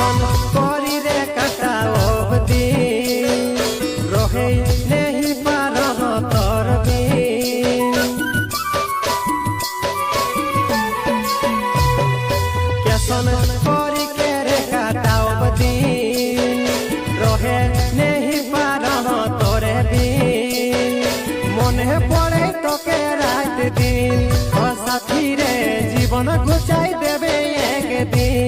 কেসন করি রে কাটাও দিন রহে নেহি পারহ তোর বিন কেসন করি কে রে কাটাও দিন রহে নেহি পারহ তোর বিন মনে পড়ে তোকে রাত দিন ও সাথী রে জীবন ঘুচাই দেবে একদিন